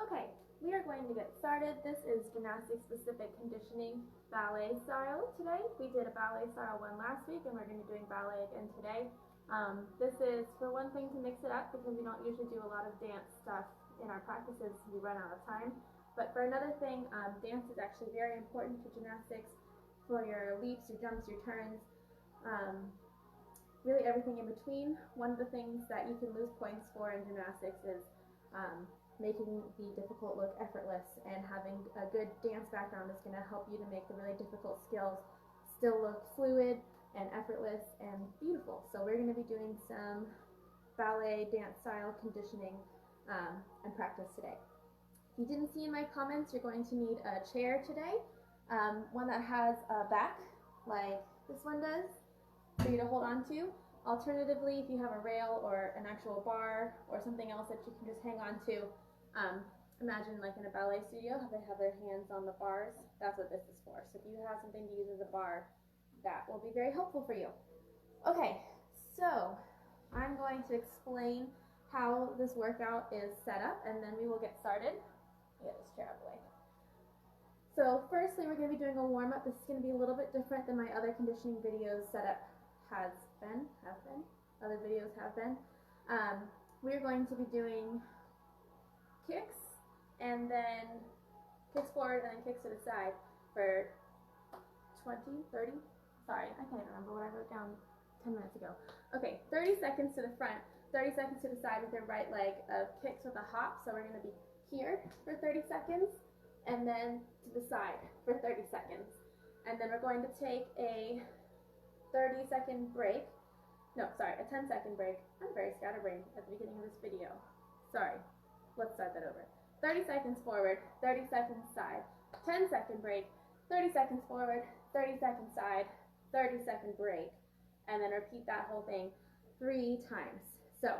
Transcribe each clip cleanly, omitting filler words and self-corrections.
Okay, we are going to get started. This is gymnastics-specific conditioning ballet style today. We did a ballet style one last week, and we're going to be doing ballet again today. This is, for one thing, to mix it up because we don't usually do a lot of dance stuff in our practices. We run out of time. But for another thing, dance is actually very important to gymnastics for your leaps, your jumps, your turns, really everything in between. One of the things that you can lose points for in gymnastics is making the difficult look effortless, and having a good dance background is going to help you to make the really difficult skills still look fluid and effortless and beautiful. So we're going to be doing some ballet dance style conditioning and practice today. If you didn't see in my comments, you're going to need a chair today, one that has a back like this one does for you to hold on to. Alternatively, if you have a rail or an actual bar or something else that you can just hang on to, imagine like in a ballet studio how they have their hands on the bars. That's what this is for. So if you have something to use as a bar, that will be very helpful for you. Okay, so I'm going to explain how this workout is set up, and then we will get started. Get this chair out of the way. So firstly, we're going to be doing a warm-up. This is going to be a little bit different than my other conditioning videos setup have been. Other videos have been. We're going to be doing kicks, and then kicks forward, and then kicks to the side for 20, 30, sorry, I can't remember what I wrote down 10 minutes ago. Okay, 30 seconds to the front, 30 seconds to the side with your right leg of kicks with a hop. So we're going to be here for 30 seconds, and then to the side for 30 seconds. And then we're going to take a 30-second break. No, sorry, a 10-second break. I'm very scatterbrained at the beginning of this video. Sorry, let's start that over. 30 seconds forward, 30 seconds side, 10-second break, 30 seconds forward, 30 seconds side, 30-second break, and then repeat that whole thing 3 times. So,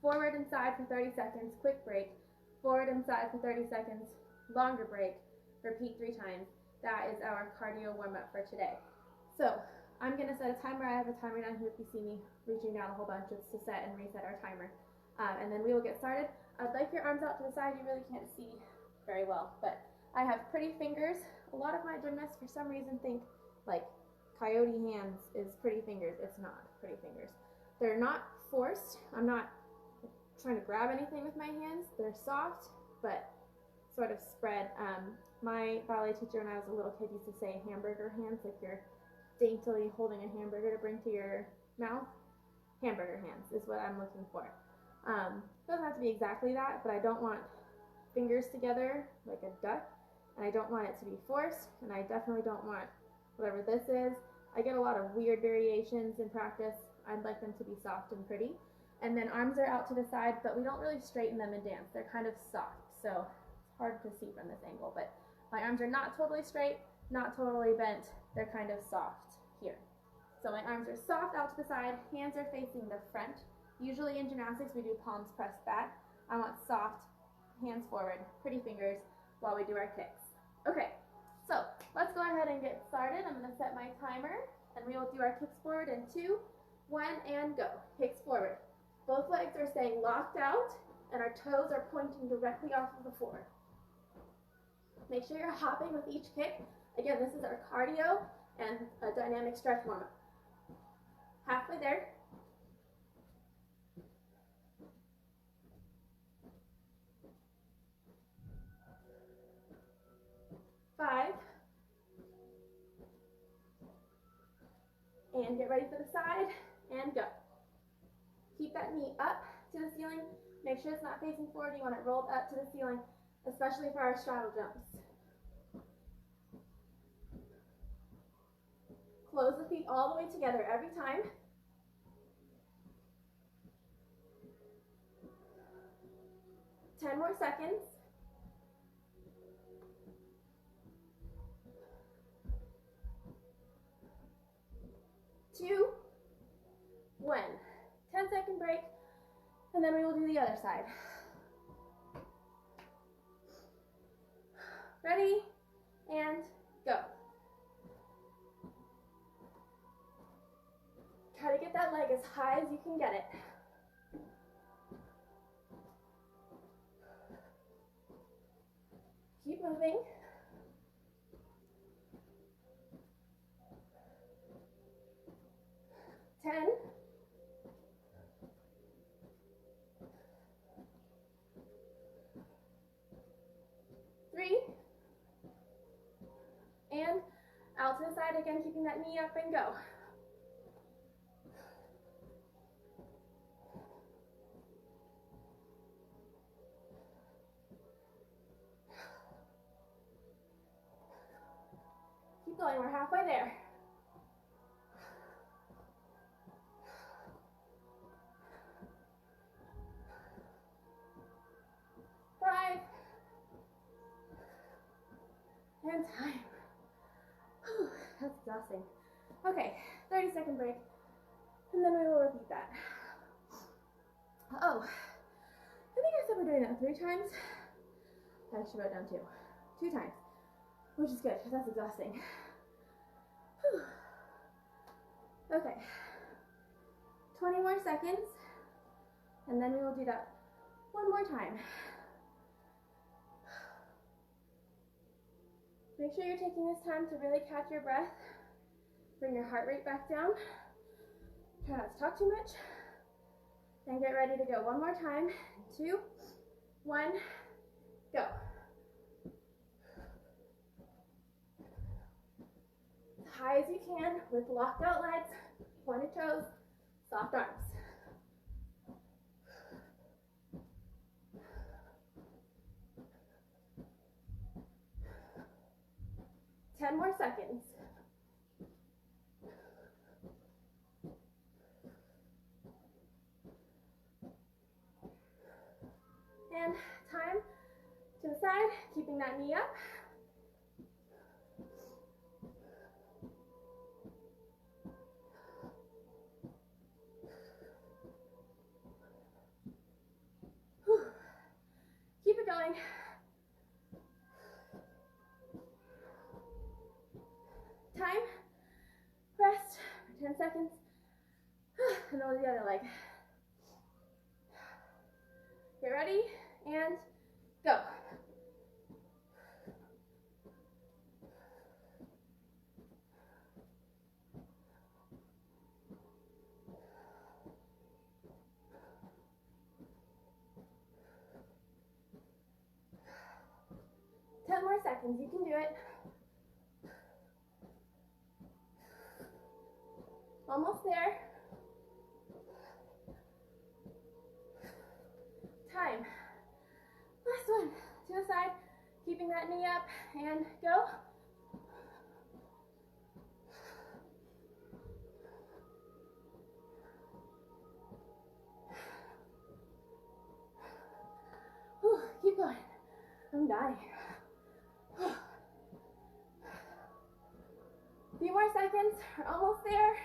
forward and side for 30 seconds, quick break, forward and side for 30 seconds, longer break, repeat 3 times. That is our cardio warm-up for today. So, I'm going to set a timer. I have a timer down here if you see me reaching down a whole bunch. It's to set and reset our timer. And then we will get started. I'd like your arms out to the side. You really can't see very well, but I have pretty fingers. A lot of my gymnasts, for some reason, think like coyote hands is pretty fingers. It's not pretty fingers. They're not forced. I'm not trying to grab anything with my hands. They're soft, but sort of spread. My ballet teacher when I was a little kid used to say hamburger hands, like you're daintily holding a hamburger to bring to your mouth. Hamburger hands is what I'm looking for. Doesn't have to be exactly that, but I don't want fingers together like a duck, and I don't want it to be forced, and I definitely don't want whatever this is. I get a lot of weird variations in practice. I'd like them to be soft and pretty. And then arms are out to the side, but we don't really straighten them in dance. They're kind of soft, so it's hard to see from this angle, but my arms are not totally straight, not totally bent. They're kind of soft here. So my arms are soft out to the side, hands are facing the front. Usually in gymnastics we do palms pressed back. I want soft, hands forward, pretty fingers while we do our kicks. Okay, so let's go ahead and get started. I'm going to set my timer, and we will do our kicks forward in 2, 1, and go. Kicks forward. Both legs are staying locked out, and our toes are pointing directly off of the floor. Make sure you're hopping with each kick. Again, this is our cardio and a dynamic stretch warm-up. Halfway there. 5. And get ready for the side, and go. Keep that knee up to the ceiling. Make sure it's not facing forward. You want it rolled up to the ceiling, especially for our straddle jumps. Close the feet all the way together every time. Ten more seconds. 2, 1. 10-second break, and then we will do the other side. Ready, and go. Try to get that leg as high as you can get it. Keep moving. 10. 3. And out to the side again, keeping that knee up, and go. Keep going, we're halfway there. 5. And time. Whew, that's exhausting. Okay, 30-second break, and then we will repeat that. Oh, I think I said we're doing that 3 times. I actually wrote down 2. 2 times, which is good, because that's exhausting. Whew. Okay, 20 more seconds, and then we will do that 1 more time. Make sure you're taking this time to really catch your breath. Bring your heart rate back down. Try not to talk too much. And get ready to go 1 more time. 2, 1, go. As high as you can with locked out legs, pointed toes, soft arms. 10 more seconds. And time to the side, keeping that knee up. Whew. Keep it going. Time, rest for 10 seconds, and then the other leg. Get ready, and go. Ten more seconds, you can do it. Almost there. Time. Last one. To the side, keeping that knee up, and go. Whew, keep going. I'm dying. A few more seconds. We're almost there.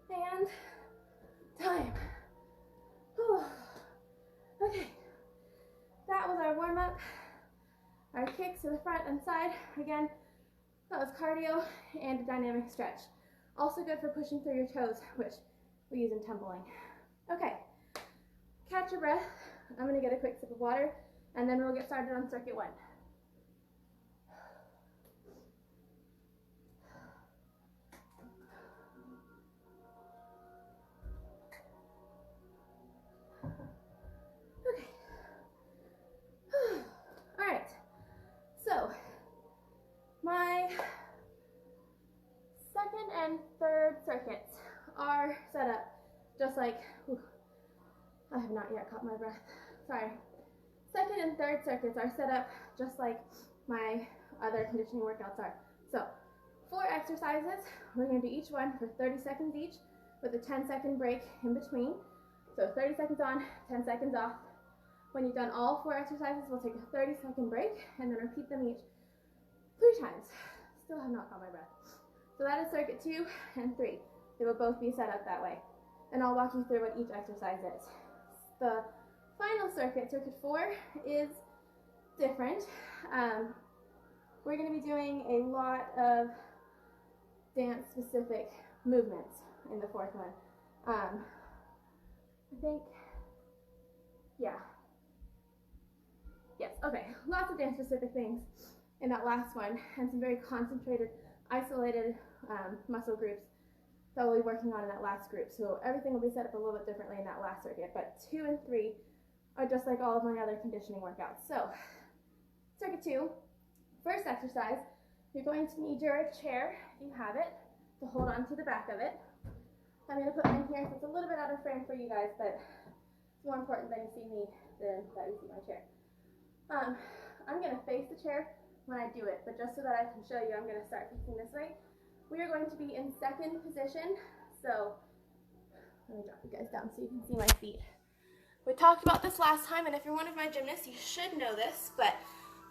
And time. Whew. Okay, that was our warm-up. Our kicks to the front and side. Again, that was cardio and a dynamic stretch. Also good for pushing through your toes, which we use in tumbling. Okay, catch your breath. I'm gonna get a quick sip of water, and then we'll get started on circuit 1. My second and third circuits are set up just like, I have not yet caught my breath, sorry. Second and third circuits are set up just like my other conditioning workouts are. So, 4 exercises, we're going to do each one for 30 seconds each with a 10-second break in between. So 30 seconds on, 10 seconds off. When you've done all 4 exercises, we'll take a 30-second break and then repeat them each 3 times. Still have not caught my breath. So that is circuit 2 and 3. They will both be set up that way. And I'll walk you through what each exercise is. The final circuit, circuit 4, is different. We're going to be doing a lot of dance-specific movements in the 4th one. I think, yeah. Yes, okay, lots of dance-specific things in that last one, and some very concentrated, isolated muscle groups that we'll be working on in that last group. So everything will be set up a little bit differently in that last circuit, but 2 and 3 are just like all of my other conditioning workouts. So circuit 2, first exercise, you're going to need your chair, if you have it, to hold on to the back of it. I'm going to put mine here so it's a little bit out of frame for you guys, but it's more important that you see me than that you see my chair. I'm going to face the chair when I do it, but just so that I can show you, I'm going to start facing this way. We are going to be in second position, so let me drop you guys down so you can see my feet. We talked about this last time, and if you're one of my gymnasts, you should know this, but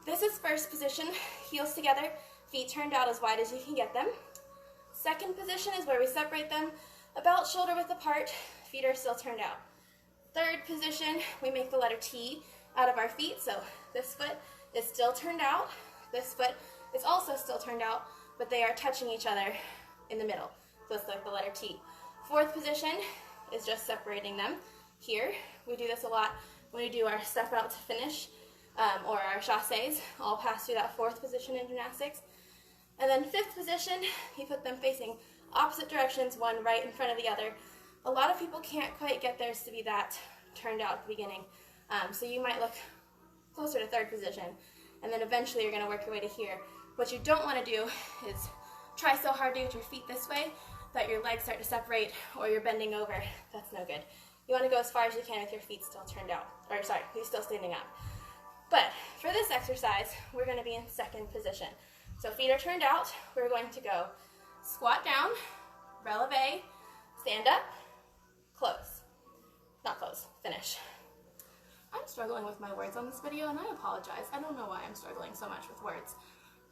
this is first position, heels together, feet turned out as wide as you can get them. Second position is where we separate them about shoulder width apart, feet are still turned out. Third position, we make the letter T out of our feet, so this foot is still turned out, this foot is also still turned out, but they are touching each other in the middle, so it's like the letter T. Fourth position is just separating them. Here, we do this a lot when we do our step out to finish, or our chassés, all pass through that fourth position in gymnastics. And then fifth position, you put them facing opposite directions, one right in front of the other. A lot of people can't quite get theirs to be that turned out at the beginning, so you might look closer to third position, and then eventually you're going to work your way to here. What you don't want to do is try so hard to get your feet this way that your legs start to separate or you're bending over. That's no good. You want to go as far as you can with your feet still turned out, or sorry, you're still standing up. But for this exercise, we're going to be in second position. So feet are turned out, we're going to go squat down, releve, stand up, close. Not close, finish. I'm struggling with my words on this video, and I apologize. I don't know why I'm struggling so much with words.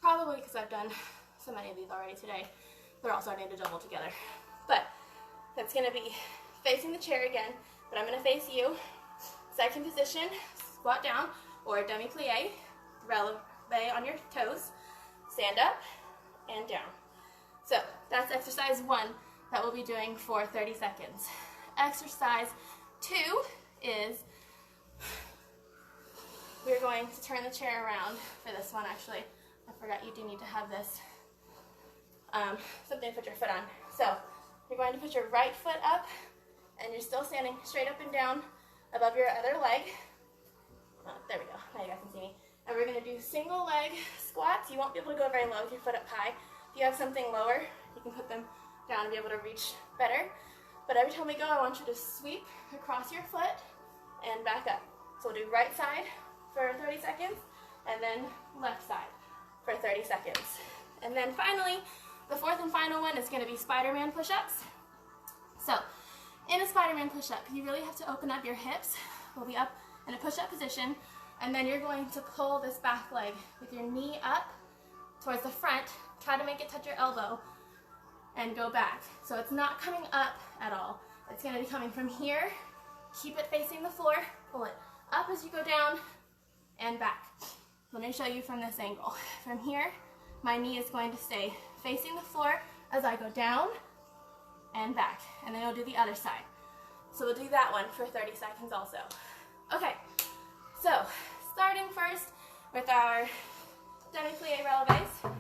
Probably because I've done so many of these already today. They're all starting to jumble together. But that's going to be facing the chair again, but I'm going to face you. Second position, squat down, or demi-plie, releve on your toes, stand up, and down. So that's exercise 1 that we'll be doing for 30 seconds. Exercise 2 is we're going to turn the chair around for this one, actually. I forgot you do need to have this, something to put your foot on. So you're going to put your right foot up, and you're still standing straight up and down above your other leg. There we go, now you guys can see me. And we're going to do single leg squats. You won't be able to go very low with your foot up high. If you have something lower, you can put them down and be able to reach better. But every time we go, I want you to sweep across your foot and back up. So we'll do right side for 30 seconds, and then left side for 30 seconds. And then finally, the fourth and final one is going to be Spider-Man push-ups. So in a Spider-Man push-up, you really have to open up your hips. We'll be up in a push-up position, and then you're going to pull this back leg with your knee up towards the front. Try to make it touch your elbow and go back. So it's not coming up at all. It's going to be coming from here. Keep it facing the floor. Pull it up as you go down and back. Let me show you from this angle. From here, my knee is going to stay facing the floor as I go down and back. And then we'll do the other side. So we'll do that one for 30 seconds also. Okay, so starting first with our demi-plie releves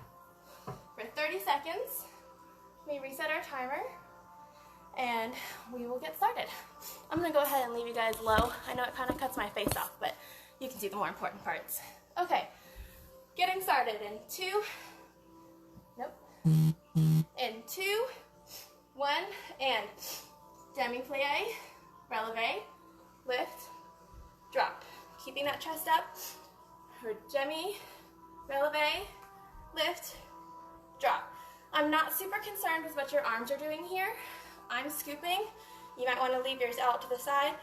for 30 seconds. We reset our timer and we will get started. I'm going to go ahead and leave you guys low. I know it kind of cuts my face off, but you can see the more important parts. Okay, getting started in 2, in 2, 1, and demi-plie, releve, lift, drop. Keeping that chest up, or demi, releve, lift, drop. I'm not super concerned with what your arms are doing here. I'm scooping. You might want to leave yours out to the side.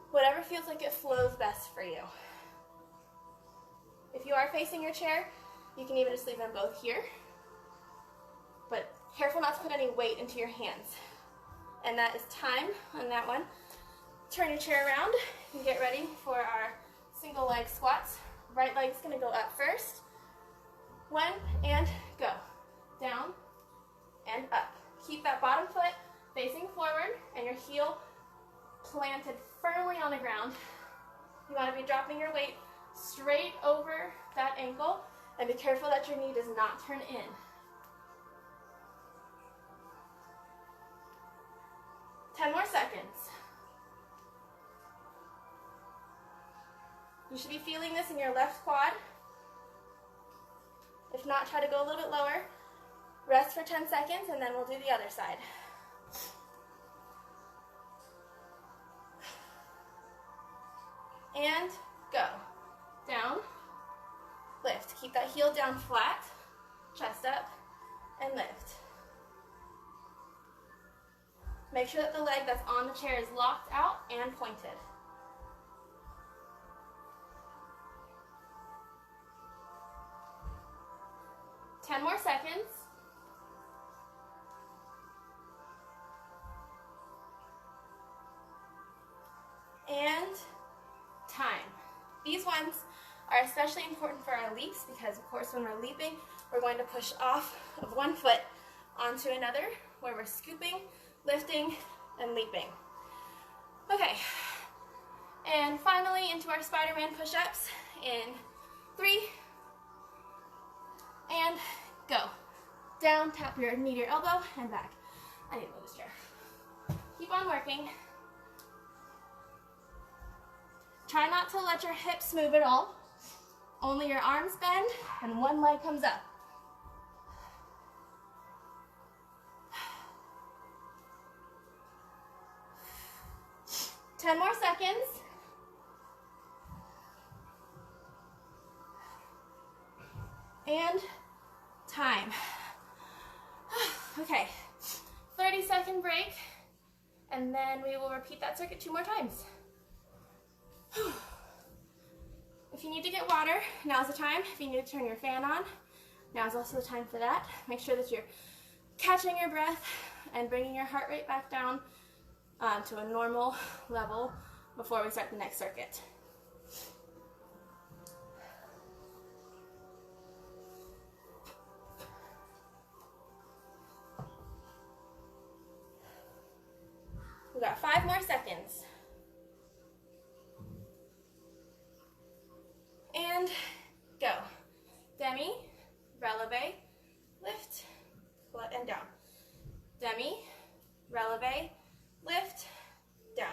Whatever feels like it flows best for you. If you are facing your chair, you can even just leave them both here. But careful not to put any weight into your hands. And that is time on that one. Turn your chair around and get ready for our single leg squats. Right leg's going to go up first. 1 and go. Down and up. Keep that bottom foot facing forward and your heel planted firmly on the ground. You want to be dropping your weight straight over that ankle, and be careful that your knee does not turn in. Ten more seconds. You should be feeling this in your left quad. If not, try to go a little bit lower. Rest for 10 seconds, and then we'll do the other side. And go. Down, lift. Keep that heel down flat, chest up, and lift. Make sure that the leg that's on the chair is locked out and pointed. Ten more seconds. And time. These ones are especially important for our leaps because, of course, when we're leaping, we're going to push off of one foot onto another where we're scooping, lifting, and leaping. Okay, and finally into our Spider-Man push-ups in 3, and go. Down, tap your knee to your elbow, and back. I need to move this chair. Keep on working. Try not to let your hips move at all. Only your arms bend, and one leg comes up. Ten more seconds. And time. Okay, 30-second break, and then we will repeat that circuit 2 more times. If you need to get water, now's the time. If you need to turn your fan on, now's also the time for that. Make sure that you're catching your breath and bringing your heart rate back down to a normal level before we start the next circuit. We've got 5 more seconds. And go. Demi, releve, lift, and down. Demi, releve, lift, down.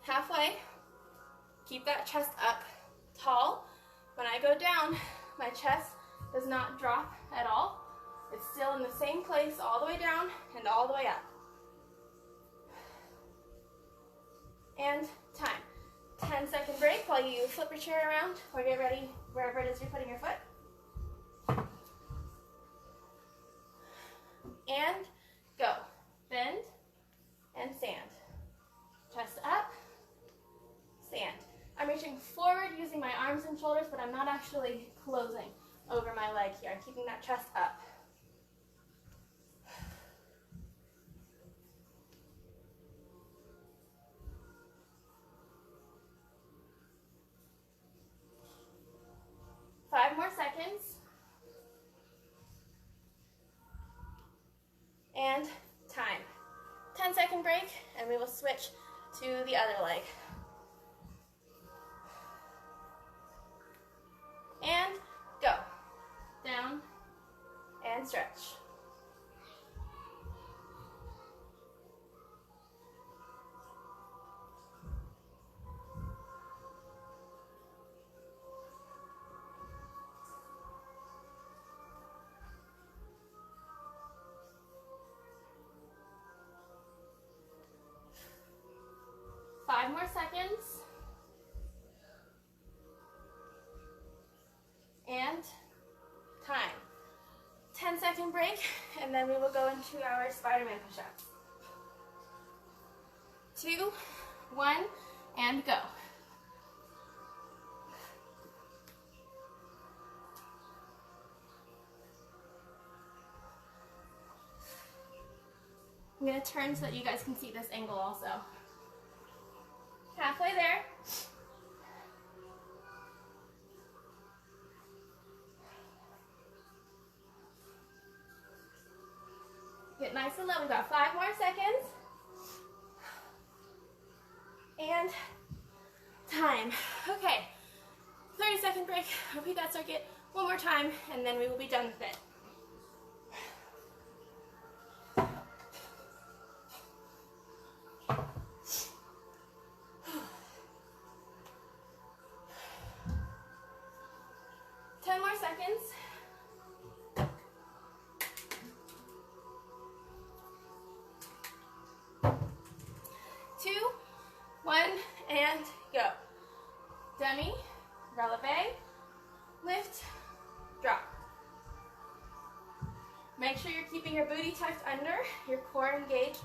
Halfway. Keep that chest up tall. When I go down, my chest does not drop at all. It's still in the same place all the way down and all the way up. And time. 10-second break while you flip your chair around or get ready wherever it is you're putting your foot. And go. Bend and stand. Chest up, stand. I'm reaching forward using my arms and shoulders, but I'm not actually closing over my leg here. I'm keeping that chest up. Five more seconds. And time. 10-second break, and we will switch to the other leg. And go. Down and stretch. Five more seconds. And time. 10-second break, and then we will go into our Spider-Man push-ups. 2, 1, and go. I'm going to turn so that you guys can see this angle also. Halfway there. Get nice and low. We've got 5 more seconds. And time. Okay, 30-second break. Repeat that circuit one more time, and then we will be done with it. And go. Demi, releve, lift, drop. Make sure you're keeping your booty tucked under, your core engaged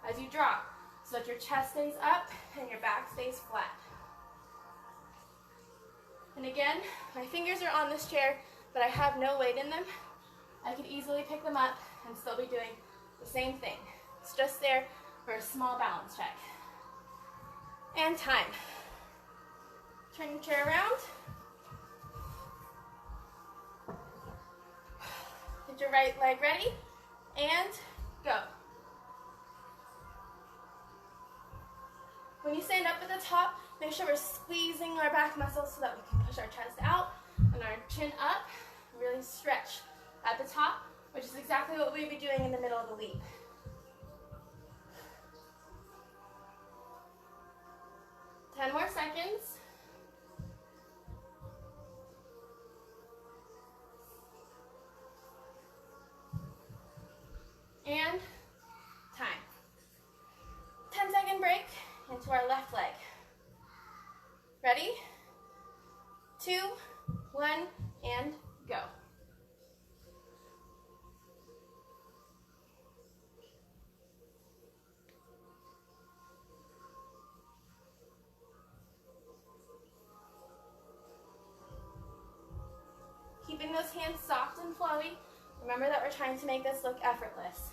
as you drop, so that your chest stays up and your back stays flat. And again, my fingers are on this chair, but I have no weight in them. I could easily pick them up and still be doing the same thing. It's just there for a small balance check. And time. Turn your chair around. Get your right leg ready, and go. When you stand up at the top, make sure we're squeezing our back muscles so that we can push our chest out and our chin up. Really stretch at the top, which is exactly what we'd be doing in the middle of the leap. 10 more seconds. And time. 10-second break into our left leg. Ready? 2, 1, and go. Keeping those hands soft and flowy. Remember that we're trying to make this look effortless.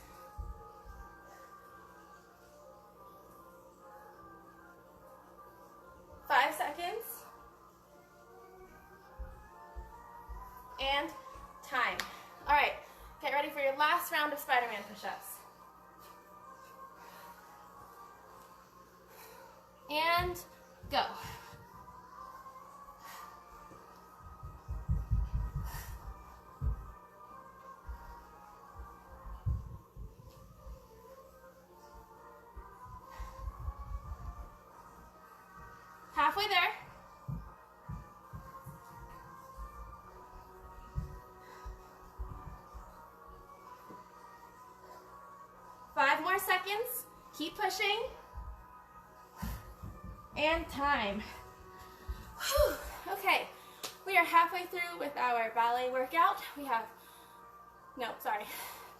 And time. All right, get ready for your last round of Spider-Man push-ups. And go. Halfway there. Five more seconds. Keep pushing. And time. Whew. Okay, we are halfway through with our ballet workout. We have, no, sorry,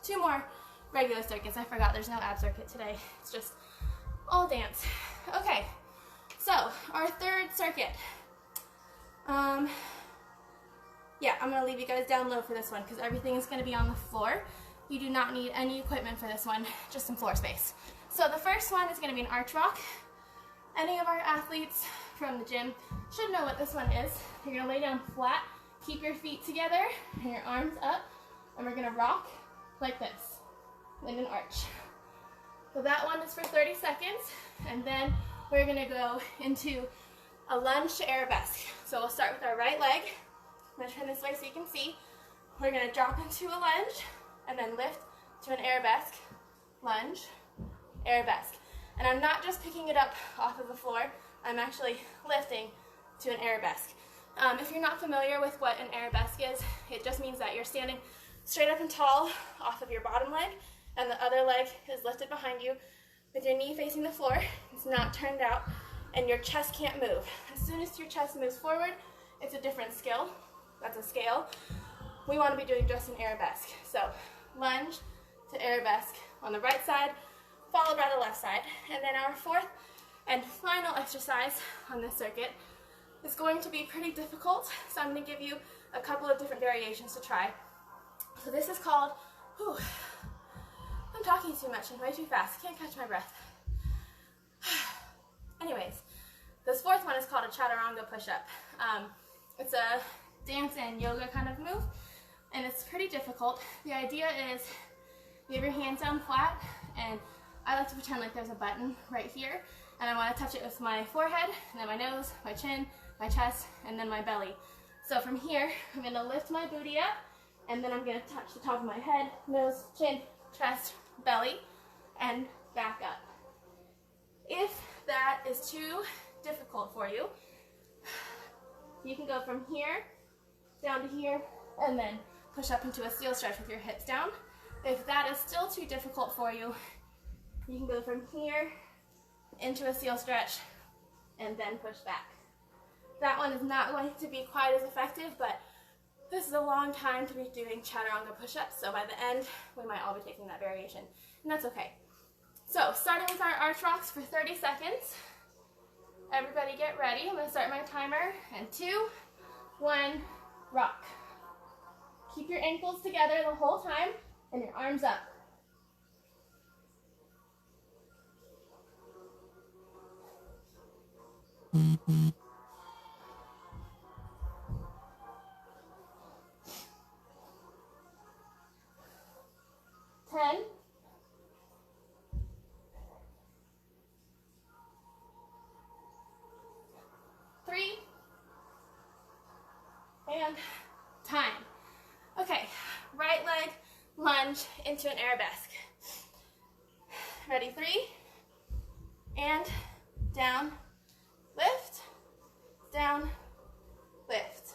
2 more regular circuits. I forgot there's no ab circuit today. It's just all dance. Okay, so our third circuit. Yeah, I'm gonna leave you guys down low for this one because everything is gonna be on the floor. You do not need any equipment for this one, just some floor space. So the first one is gonna be an arch rock. Any of our athletes from the gym should know what this one is. You're gonna lay down flat, keep your feet together, and your arms up, and we're gonna rock like this in an arch. So that one is for 30 seconds, and then we're gonna go into a lunge to arabesque. So we'll start with our right leg. I'm gonna turn this way so you can see. We're gonna drop into a lunge, and then lift to an arabesque, lunge, arabesque. And I'm not just picking it up off of the floor, I'm actually lifting to an arabesque. If you're not familiar with what an arabesque is, it just means that you're standing straight up and tall off of your bottom leg, and the other leg is lifted behind you with your knee facing the floor. It's not turned out, and your chest can't move. As soon as your chest moves forward, it's a different skill. That's a scale. We want to be doing just an arabesque. So lunge to arabesque on the right side, followed by the left side. And then our fourth and final exercise on this circuit is going to be pretty difficult. So I'm going to give you a couple of different variations to try. So this is called, I'm talking too much and way too fast. Can't catch my breath. Anyways, this fourth one is called a chaturanga push-up. It's a dance and yoga kind of move, and it's pretty difficult. The idea is you have your hands down flat, and I like to pretend like there's a button right here, and I want to touch it with my forehead, and then my nose, my chin, my chest, and then my belly. So from here, I'm going to lift my booty up, and then I'm going to touch the top of my head, nose, chin, chest, belly, and back up. If that is too difficult for you, you can go from here down to here, and then push up into a seal stretch with your hips down. If that is still too difficult for you, you can go from here into a seal stretch and then push back. That one is not going to be quite as effective, but this is a long time to be doing chaturanga push-ups, so by the end, we might all be taking that variation, and that's okay. So, starting with our arch rocks for 30 seconds. Everybody get ready. I'm going to start my timer, and 2, 1, rock. Keep your ankles together the whole time, and your arms up. Ten, 3, and time. Okay, right leg lunge into an arabesque. Ready, 3, and down, lift, down, lift.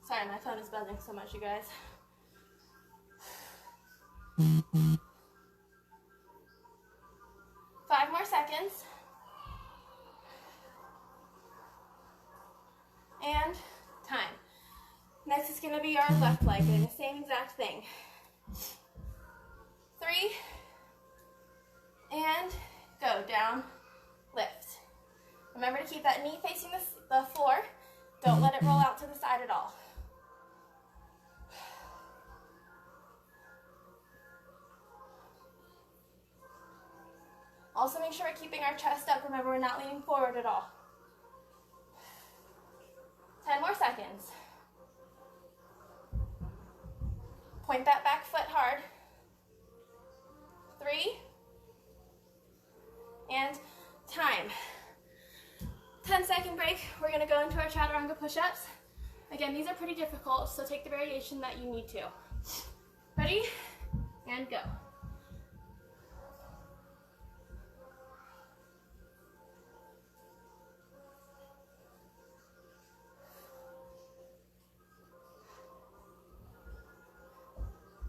Sorry, my phone is buzzing so much, you guys. 5 more seconds. And time. Next is going to be our left leg, doing the same exact thing. 3, and go, down, lift. Remember to keep that knee facing the floor. Don't let it roll out to the side at all. Also make sure we're keeping our chest up. Remember, we're not leaning forward at all. 10 more seconds. Point that back foot hard. 3, and time. 10-second break. We're going to go into our chaturanga push-ups. Again, these are pretty difficult, so take the variation that you need to. Ready? And go.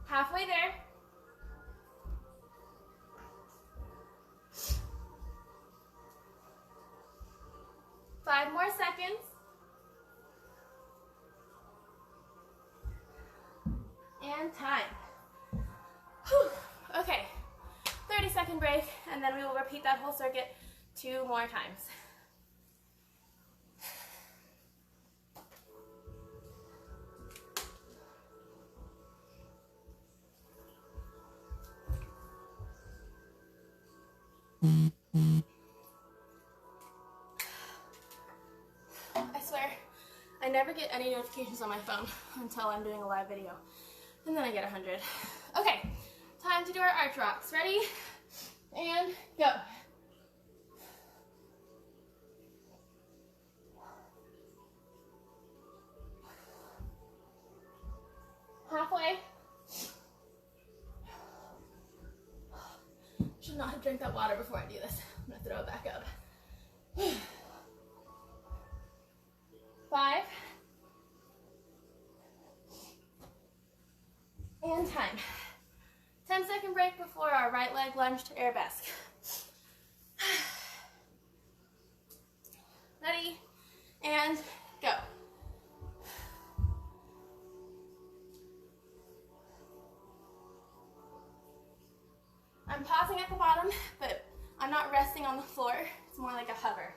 Halfway there. Five more seconds. And time. Whew. Okay, 30-second break, and then we will repeat that whole circuit 2 more times. I swear, I never get any notifications on my phone until I'm doing a live video, and then I get 100. Okay, time to do our arch rocks. Ready? And go. Halfway. Should not have drank that water before I do this. I'm gonna throw it back up. 5. And time. 10-second break before our right leg lunge to arabesque. Ready? And go. I'm pausing at the bottom, but I'm not resting on the floor. It's more like a hover.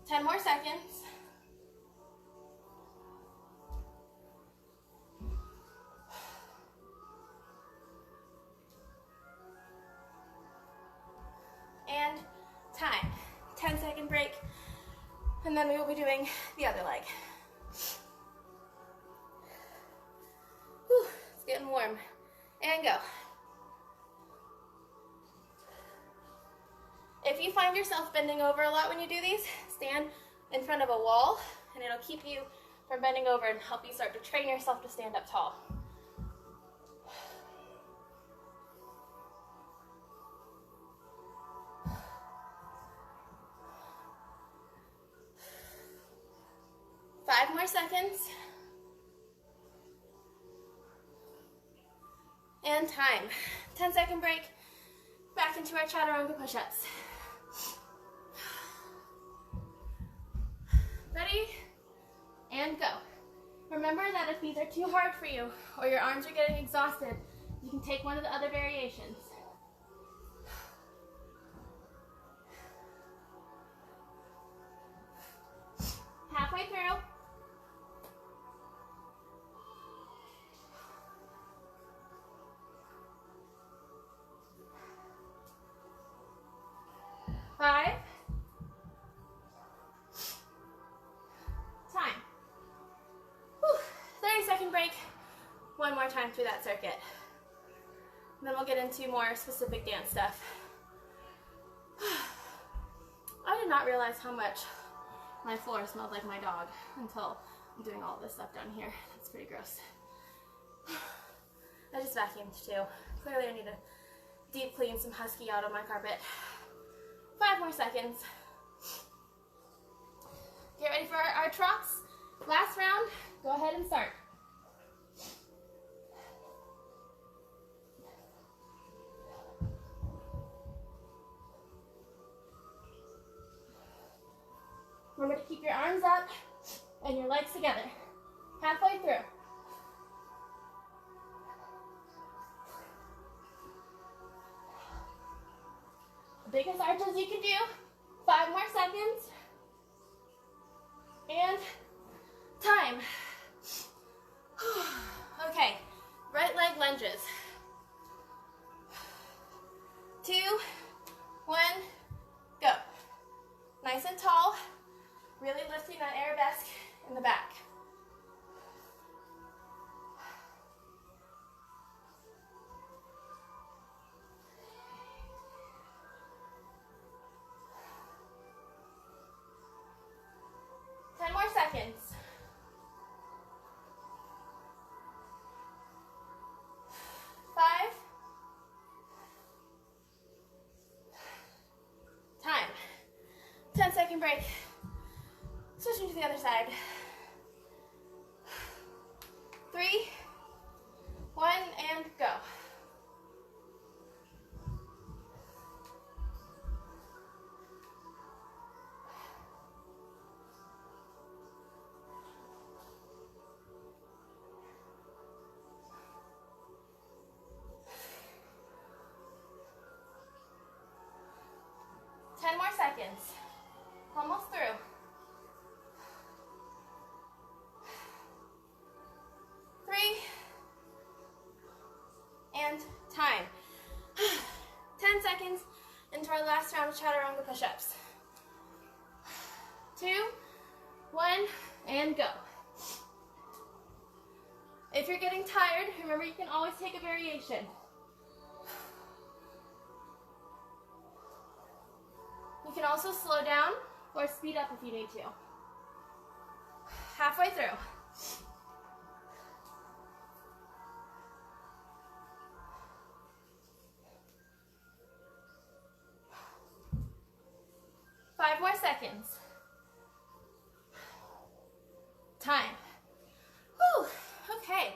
Ten more seconds. And then we will be doing the other leg. Whew, it's getting warm. And go. If you find yourself bending over a lot when you do these, stand in front of a wall and it'll keep you from bending over and help you start to train yourself to stand up tall. Five more seconds. And time. 10-second break. Back into our chaturanga push-ups. Ready? And go. Remember that if these are too hard for you or your arms are getting exhausted, you can take one of the other variations. Halfway through. Five. Time. Whew. 30-second break. One more time through that circuit. And then we'll get into more specific dance stuff. I did not realize how much my floor smelled like my dog until I'm doing all this stuff down here. That's pretty gross. I just vacuumed too. Clearly I need to deep clean some husky out of my carpet. 5 more seconds. Get ready for our trots. Last round, go ahead and start. Remember to keep your arms up and your legs together. Halfway through. Biggest arches you can do. 5 more seconds. And time. Okay, right leg lunges. 2, 1, go. Nice and tall. Really lifting that arabesque in the back. Seconds. 5. Time. 10-second break. Switching to the other side. 3, 1, and go. Seconds. Almost through. 3, and time. 10 seconds into our last round of chaturanga push-ups. 2, 1, and go. If you're getting tired, remember you can always take a variation. You can also slow down or speed up if you need to. Halfway through. Five more seconds. Time. Whew. Okay,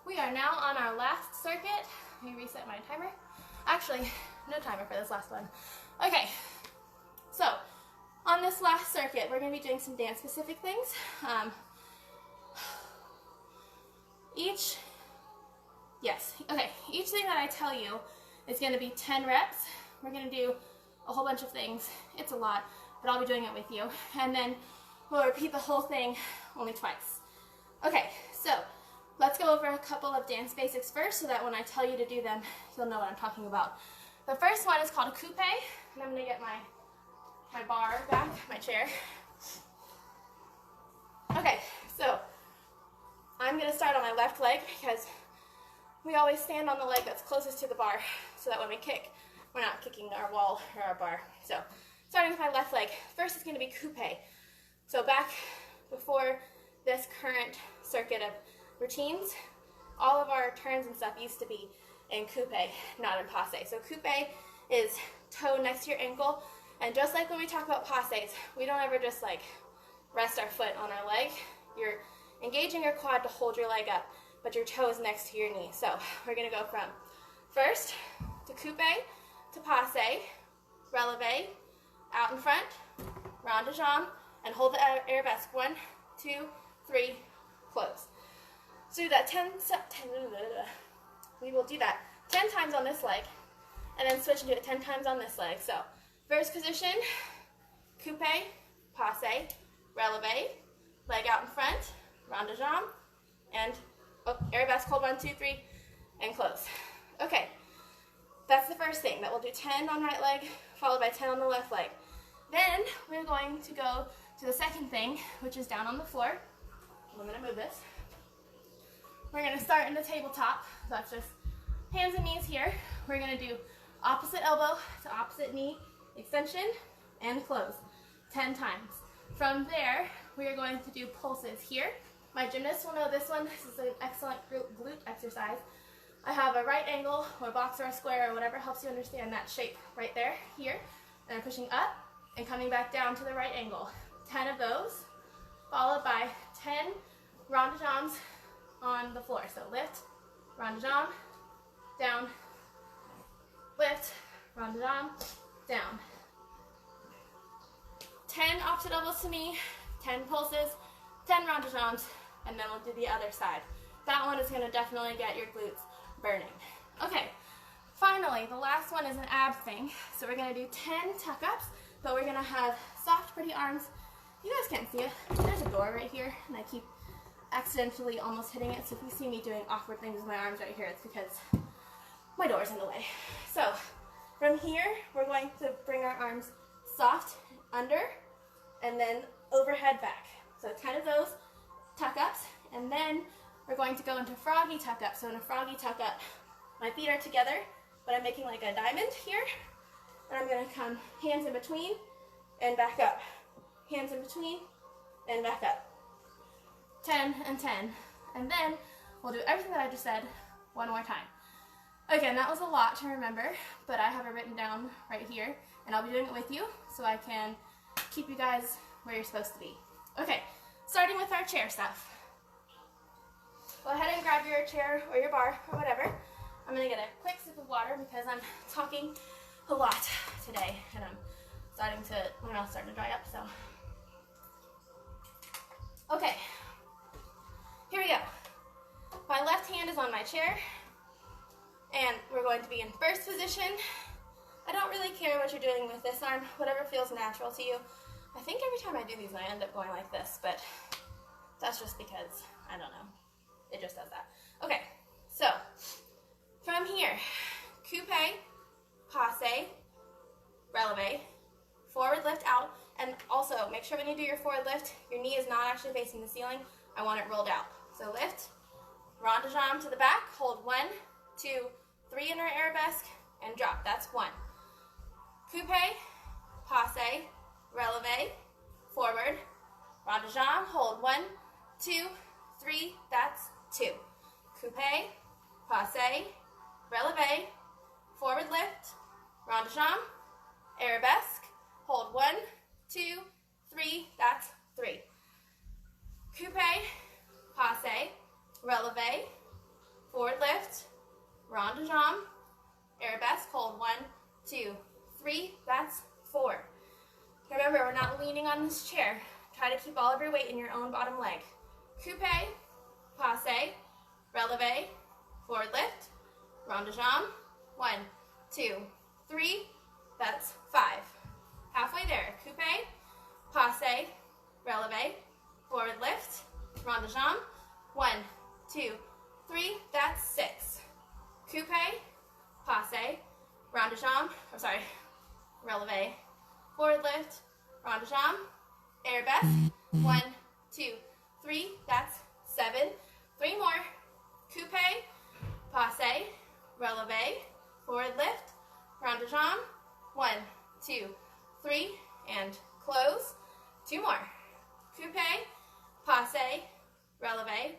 we are now on our last circuit. Let me reset my timer. Actually, no timer for this last one. Okay. So, on this last circuit, we're going to be doing some dance-specific things. Each thing that I tell you is going to be 10 reps. We're going to do a whole bunch of things. It's a lot, but I'll be doing it with you. And then we'll repeat the whole thing only twice. Okay, so let's go over a couple of dance basics first so that when I tell you to do them, you'll know what I'm talking about. The first one is called a coupe, and I'm going to get my bar back, my chair. Okay, so I'm gonna start on my left leg because we always stand on the leg that's closest to the bar so that when we kick, we're not kicking our wall or our bar. So starting with my left leg, first is gonna be coupe. So back before this current circuit of routines, all of our turns and stuff used to be in coupe, not in passe. So coupe is toe next to your ankle, and just like when we talk about passes, we don't ever just like rest our foot on our leg. You're engaging your quad to hold your leg up, but your toe is next to your knee. So we're gonna go from first to coupe, to passe, releve, out in front, rond de jambe, and hold the arabesque. 1, 2, 3, close. So do that we will do that 10 times on this leg, and then switch and do it 10 times on this leg. So first position, coupe, passe, releve, leg out in front, rond de jambe, and arabesque, hold 1, 2, 3, and close. Okay, that's the first thing. That we'll do 10 on right leg, followed by 10 on the left leg. Then we're going to go to the second thing, which is down on the floor. I'm gonna move this. We're gonna start in the tabletop. So that's just hands and knees here. We're gonna do opposite elbow to opposite knee extension and close 10 times. From there, we are going to do pulses here. My gymnasts will know this one. This is an excellent glute exercise. I have a right angle or box or a square or whatever helps you understand that shape right there, here. And I'm pushing up and coming back down to the right angle. 10 of those, followed by 10 rond de jambes on the floor. So lift, rond de jambe, down, lift, rond de jambe, down. 10 opposite elbows to knee, 10 pulses, 10 rond de jambes, and then we'll do the other side. That one is going to definitely get your glutes burning. Okay, finally, the last one is an ab thing. So we're going to do 10 tuck-ups, but we're going to have soft, pretty arms. You guys can't see it. There's a door right here, and I keep accidentally almost hitting it. So if you see me doing awkward things with my arms right here, it's because my door's in the way. So from here, we're going to bring our arms soft under, and then overhead back. So 10 of those tuck-ups, and then we're going to go into froggy tuck-up. So in a froggy tuck-up, my feet are together, but I'm making like a diamond here, and I'm gonna come hands in between and back up. Hands in between and back up. 10 and 10. And then we'll do everything that I just said one more time. Again, that was a lot to remember, but I have it written down right here, and I'll be doing it with you so I can keep you guys where you're supposed to be. Okay, starting with our chair stuff. Go ahead and grab your chair or your bar or whatever. I'm gonna get a quick sip of water because I'm talking a lot today, and I'm starting to, my mouth's starting to dry up, so. Okay, here we go. My left hand is on my chair, and we're going to be in first position. I don't really care what you're doing with this arm, whatever feels natural to you. I think every time I do these, I end up going like this, but that's just because, I don't know, it just does that. Okay, so from here, coupe, passe, releve, forward lift out, and also make sure when you do your forward lift, your knee is not actually facing the ceiling. I want it rolled out. So lift, rond de jambe to the back, hold 1, 2, 3 in our arabesque, and drop. That's 1. Coupe, passe, releve, forward, rond de jambe, hold 1, 2, 3, that's 2. Coupe, passe, releve, forward lift, rond de jambe, arabesque, hold 1, 2, 3, that's 3. Coupe, passe, releve, forward lift, rond de jambe, arabesque, hold 1, 2, 3, that's 4. Remember, we're not leaning on this chair. Try to keep all of your weight in your own bottom leg. Coupe, passe, releve, forward lift, rond de jambe, 1, 2, 3, that's 5. Halfway there. Coupe, passe, releve, forward lift, rond de jambe, 1, 2, 3, that's 6. Coupe, passe, rond de jambe, releve, forward lift, rond de jambe, arabesque, 1, 2, 3, that's 7. 3 more. Coupe, passe, releve, forward lift, round de jambe. 1, 2, 3, and close. 2 more. Coupe, passe, releve,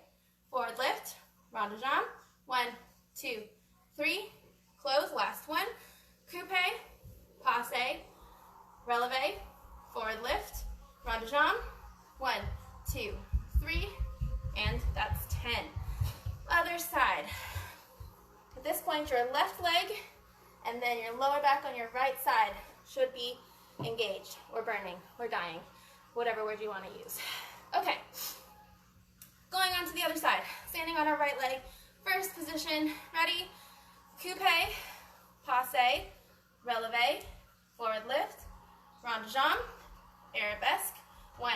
forward lift, round de jambe. 1, 2, 3, close. Last one. Coupe, passe, releve, forward lift, round de jambe. 1, 2, 3, and that's 10. Other side. At this point, your left leg and then your lower back on your right side should be engaged or burning or dying, whatever word you want to use. Okay, going on to the other side. Standing on our right leg, first position, ready? Coupe, passe, releve, forward lift, round de jambe, arabesque. 1,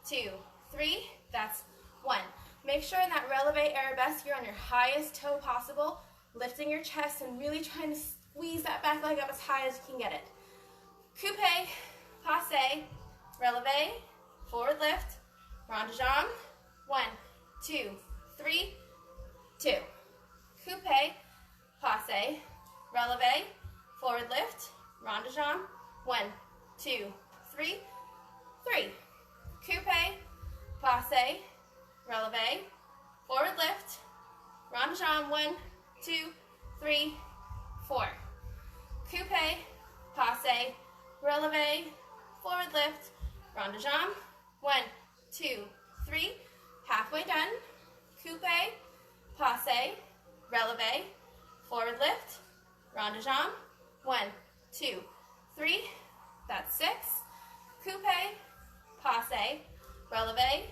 2, 3, that's 1. Make sure in that releve arabesque you're on your highest toe possible, lifting your chest and really trying to squeeze that back leg up as high as you can get it. Coupe, passe, releve, forward lift, round de jambe. 1, 2, 3, 2. Coupe, passe, releve, forward lift, round de jambe. 1, 2, 3, 3. Coupe, passe, releve, forward lift, round de jambe. 1, 2, 3, 4. Coupe, passe, releve, forward lift, round de jambe. 1, 2, 3. Halfway done. Coupe, passe, releve, forward lift, round de jambe. 1, 2, 3. That's 6. Coupe, passe, releve,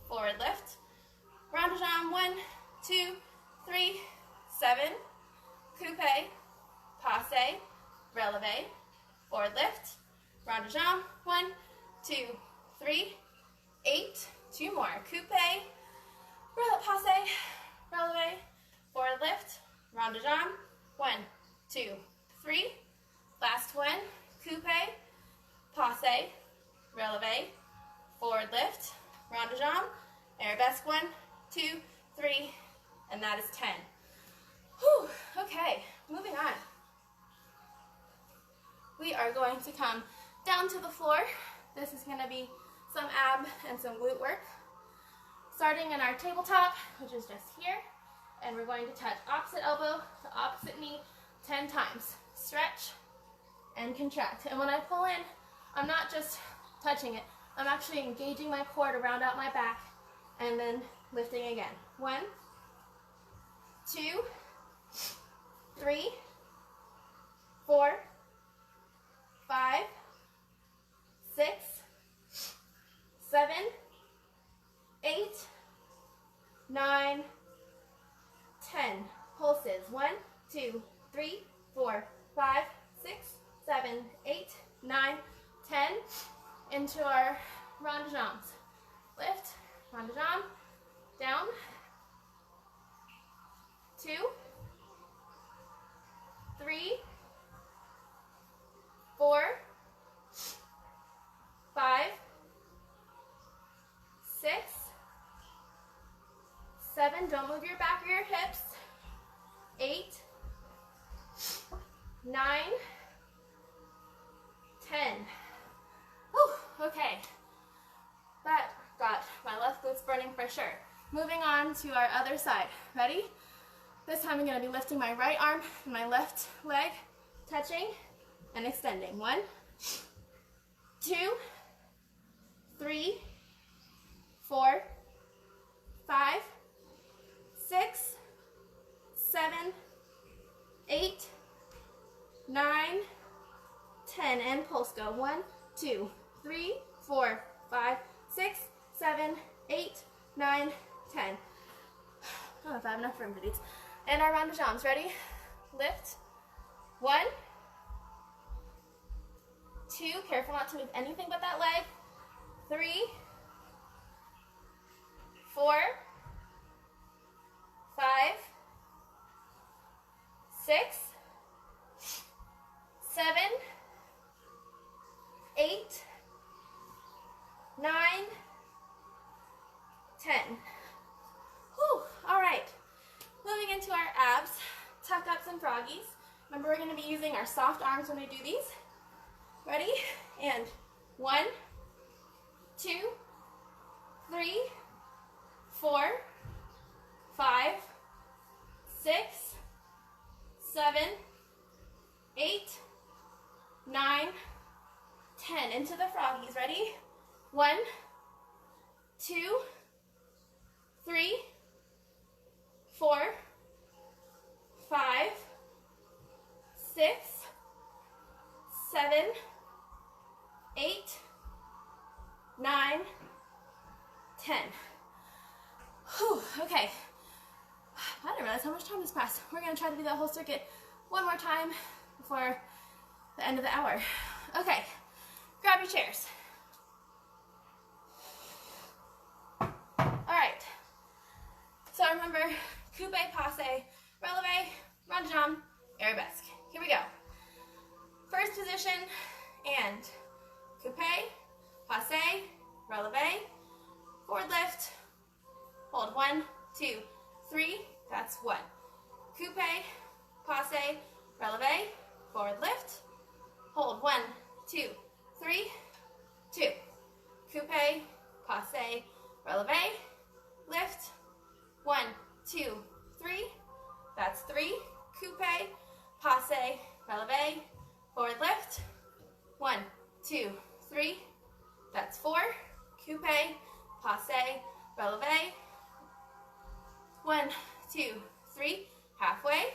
forward lift, round de jambe. 1, 2, 3, 7. Coupe, passe, releve, forward lift, round de jambe. 1, 2, 3, 8. 2 more. Coupe, passe, releve, forward lift, round de jambe. 1, 2, 3. Last one. Coupe, passe, releve, forward lift, round de jambe, arabesque. 1, 2, 3, and that is 10. Whew. Okay, moving on. We are going to come down to the floor. This is going to be some ab and some glute work. Starting in our tabletop, which is just here, and we're going to touch opposite elbow to opposite knee 10 times. Stretch and contract. And when I pull in, I'm not just touching it, I'm actually engaging my core to round out my back and then lifting again. 1, 2, 3, 4, 5, 6, 7, 8, 9, 10. Pulses. 1, 2, 3, 4, 5, 6, 7, 8, 9, 10. Into our round de jambes. Lift, round de jambe, down. 2, 3, 4, 5, 6, 7. Don't move your back or your hips. 8, 9, 10. Whew, okay. That got my left glutes burning for sure. Moving on to our other side. Ready? This time I'm going to be lifting my right arm and my left leg, touching and extending. 1, 2, 3, 4, 5, 6, 7, 8, 9, 10. And pulse go. 1, 2, 3, 4, 5, 6, 7, 8, 9, 10. I don't know if I have enough room for these. And our round de jambes. Ready? Lift. 1, 2. Careful not to move anything but that leg. 3, 4, 5, 6, 7, 8, 9, 10. Remember, we're going to be using our soft arms when we do these. Ready? And 1, 2, 3, 4, 5, 6, 7, 8, 9, 10. Into the froggies. Ready? 1, 2, 3, 4, 5, 6, 7, 8, 9, 10. Whew, okay. I didn't realize how much time has passed. We're going to try to do that whole circuit one more time before the end of the hour. Okay, grab your chairs. All right. So remember, coupe, passe, releve, rond de jambe, arabesque. Here we go. First position, and coupe, passe, releve, forward lift, hold 1, 2, 3, that's 1. Coupe, passe, releve, forward lift, hold 1, 2, 3, 2. Coupe, passe, releve, lift, 1, 2, 3, that's 3. Coupe, passe, releve, forward lift, 1, 2, 3, that's 4. Coupe, passe, releve, 1, 2, 3, halfway.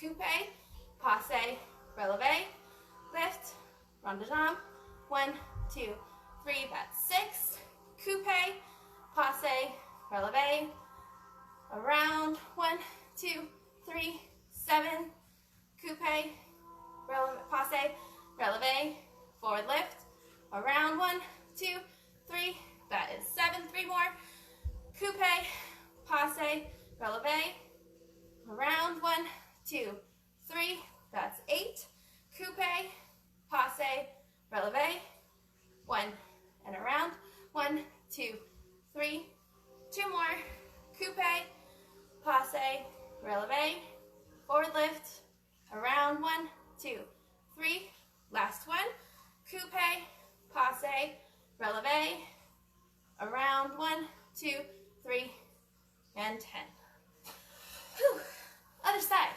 Coupe, passe, releve, lift, rond de jambe, 1, 2, 3, that's 6. Coupe, passe, releve, around, 1, 2, 3, 7. Coupe, passe, releve, forward lift, around, 1, 2, 3, that is 7. 3 more. Coupe, passe, releve, around, 1, 2, 3, that's 8. Coupe, passe, releve, 1, and around, 1, 2, 3, 2 more. Coupe, passe, releve, forward lift, around, 1, 2, 3, last one. Coupe, passe, releve, around, 1, 2, 3, and 10. Whew. Other side.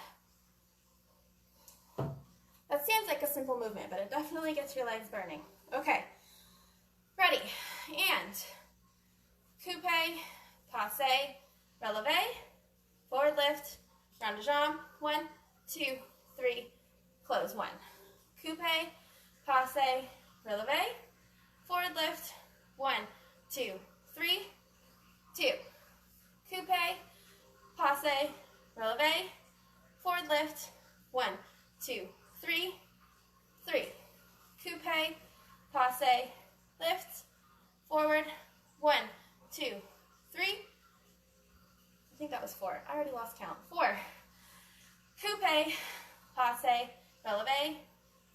That seems like a simple movement, but it definitely gets your legs burning. Okay, ready, and coupe, passe, releve, forward lift, rond de jambe, 1, 2, 3, close, 1. Coupe, passe, releve, forward lift, 1, 2, 3, 2. Coupe, passe, releve, forward lift, 1, 2, 3, 3. Coupe, passe, lift, forward, 1, 2, 3. I think that was 4. I already lost count. 4. Coupe, passe, releve,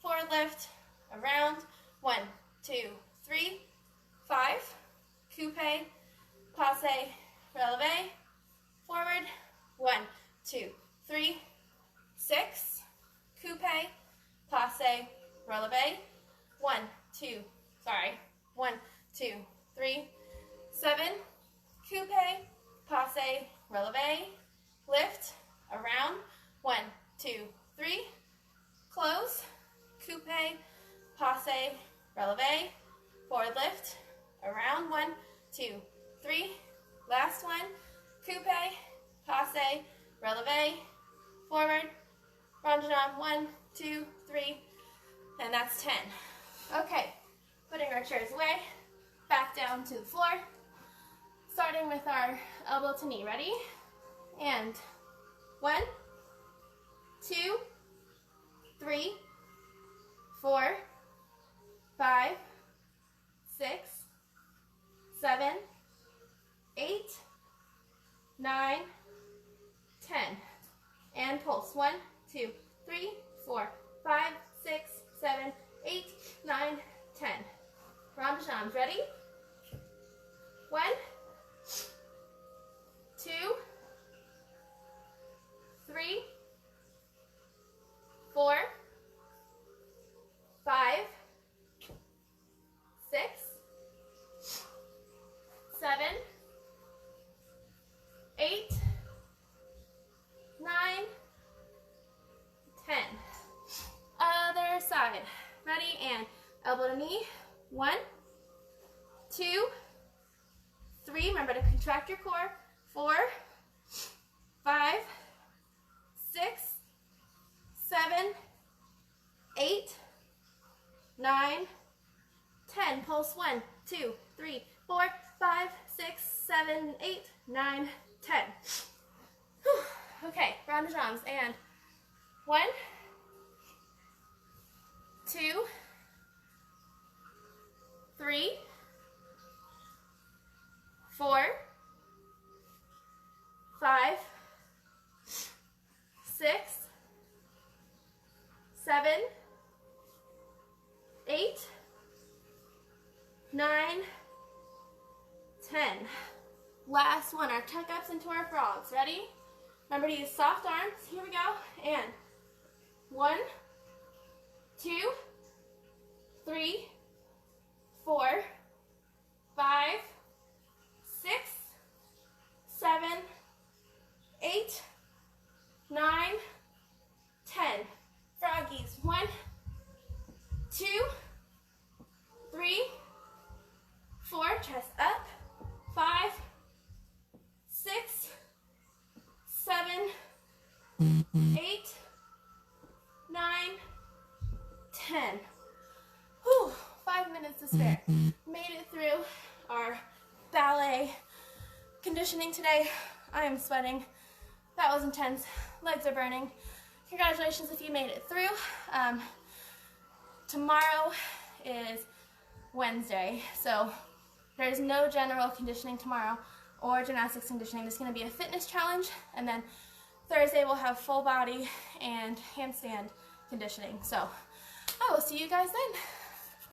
forward lift, around, 1, 2, 3, 5. Coupe, passe, releve, forward, 1, 2, 3, 6. Coupe, passe, releve, 1, 2, 3, 7. Coupe, passe, releve, lift, around, 1, 2, 3, close. Coupe, passe, releve, forward lift, around, 1, 2, 3, last one. Coupe, passe, releve, forward, rond de jambe, 1, 2, 3, and that's 10. Okay, putting our chairs away, back down to the floor, starting with our elbow to knee. Ready? And 1, 2, 3, 4, 5, 6, 7, 8, 9, 10. And pulse. 1, 2, 3, 4, 5, 6, 7, 8, 9, 10. Rond de jambes. Ready? 1, 2, 3, 4, side. Ready, and elbow to knee. 1, 2, 3. Remember to contract your core. 4, 5, 6, 7, 8, 9, 10. Pulse 1, 2, 3, 4, 5, 6, 7, 8, 9, 10. Whew. Okay, round of drums, and 1, 2, 3, 4, 5, 6, 7, 8, 9, 10. Last one, our tuck-ups into our frogs. Ready? Remember to use soft arms. Here we go. And 1, 2, 3, 4, 5, 6, 7, 8, 9, 10. Froggies. 1, 2, 3, 4. Chest up. 5, 6, 7, 8, 9, 10. Whew, 5 minutes to spare. Made it through our ballet conditioning today. I am sweating. That was intense. Legs are burning. Congratulations if you made it through. Tomorrow is Wednesday, so there's no general conditioning tomorrow or gymnastics conditioning. There's going to be a fitness challenge, and then Thursday we'll have full body and handstand conditioning. So I will see you guys then.